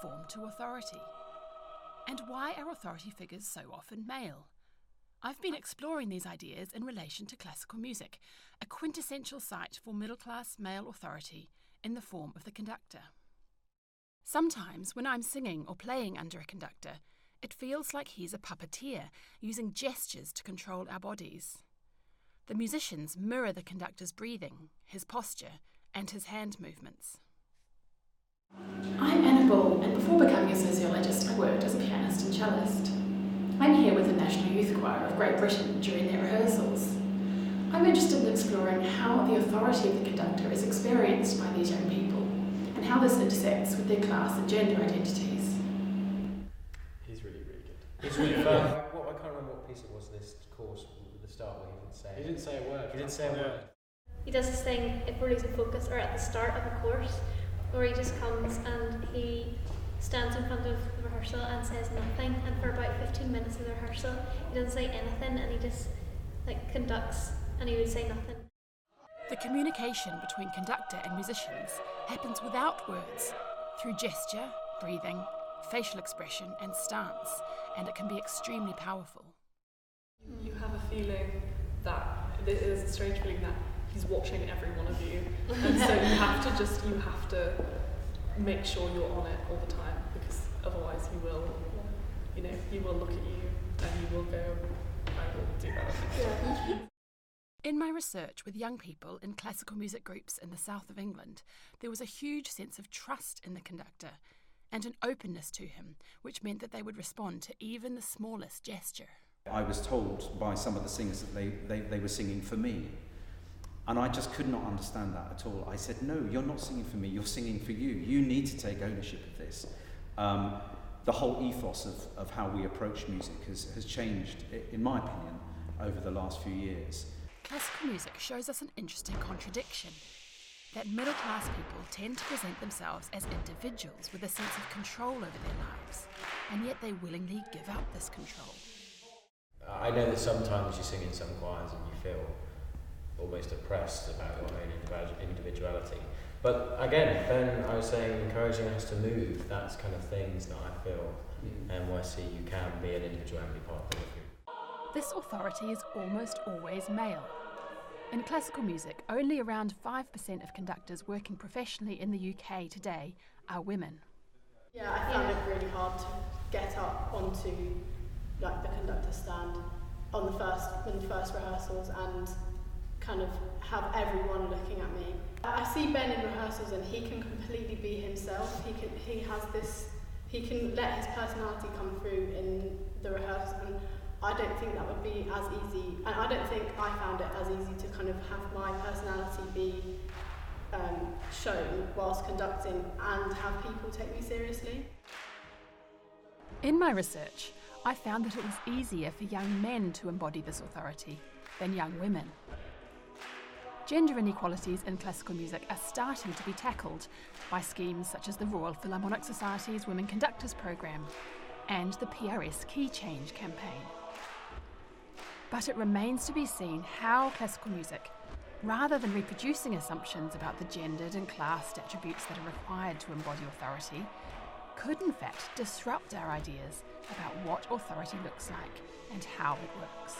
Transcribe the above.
form to authority? And why are authority figures so often male? I've been exploring these ideas in relation to classical music, a quintessential site for middle-class male authority in the form of the conductor. Sometimes when I'm singing or playing under a conductor, it feels like he's a puppeteer, using gestures to control our bodies. The musicians mirror the conductor's breathing, his posture, and his hand movements. I'm Anna Ball, and before becoming a sociologist, I worked as a pianist and cellist. I'm here with the National Youth Choir of Great Britain during their rehearsals. I'm interested in exploring how the authority of the conductor is experienced by these young people, and how this intersects with their class and gender identities. He's really good. It's really fun. I can't remember what piece it was this course at the start where he didn't say a word. He does this thing if we're losing focus, or at the start of a course, where he just comes and he stands in front of the rehearsal and says nothing, and for about 15 minutes of the rehearsal he doesn't say anything, and he just conducts, and he would say nothing. The communication between conductor and musicians happens without words, through gesture, breathing, facial expression and stance, and it can be extremely powerful. You have a feeling that, there's a strange feeling that he's watching every one of you, and so you have to make sure you're on it all the time, because otherwise he will look at you and you will go, I will do that. Yeah. In my research with young people in classical music groups in the south of England, there was a huge sense of trust in the conductor and an openness to him, which meant that they would respond to even the smallest gesture. I was told by some of the singers that they were singing for me, and I just could not understand that at all. I said, no, you're not singing for me, you're singing for you. You need to take ownership of this. The whole ethos of how we approach music has changed, in my opinion, over the last few years. Classical music shows us an interesting contradiction, that middle-class people tend to present themselves as individuals with a sense of control over their lives, and yet they willingly give up this control. I know that sometimes you sing in some choirs and you feel almost oppressed about your own individuality. But again, then I was saying encouraging us to move, that's kind of things that I feel NYC you can be an individual and be part of the group. This authority is almost always male. In classical music, only around 5% of conductors working professionally in the UK today are women. Yeah, I found it really hard to get up onto the conductor stand in the first rehearsals and kind of have everyone looking at me. I see Ben in rehearsals and he can completely be himself. He can let his personality come through in the rehearsal, and I don't think that would be as easy, and I don't think I found it as easy to kind of have my personality be shown whilst conducting and have people take me seriously. In my research, I found that it was easier for young men to embody this authority than young women. Gender inequalities in classical music are starting to be tackled by schemes such as the Royal Philharmonic Society's Women Conductors Programme and the PRS Key Change campaign. But it remains to be seen how classical music, rather than reproducing assumptions about the gendered and classed attributes that are required to embody authority, could in fact disrupt our ideas about what authority looks like and how it works.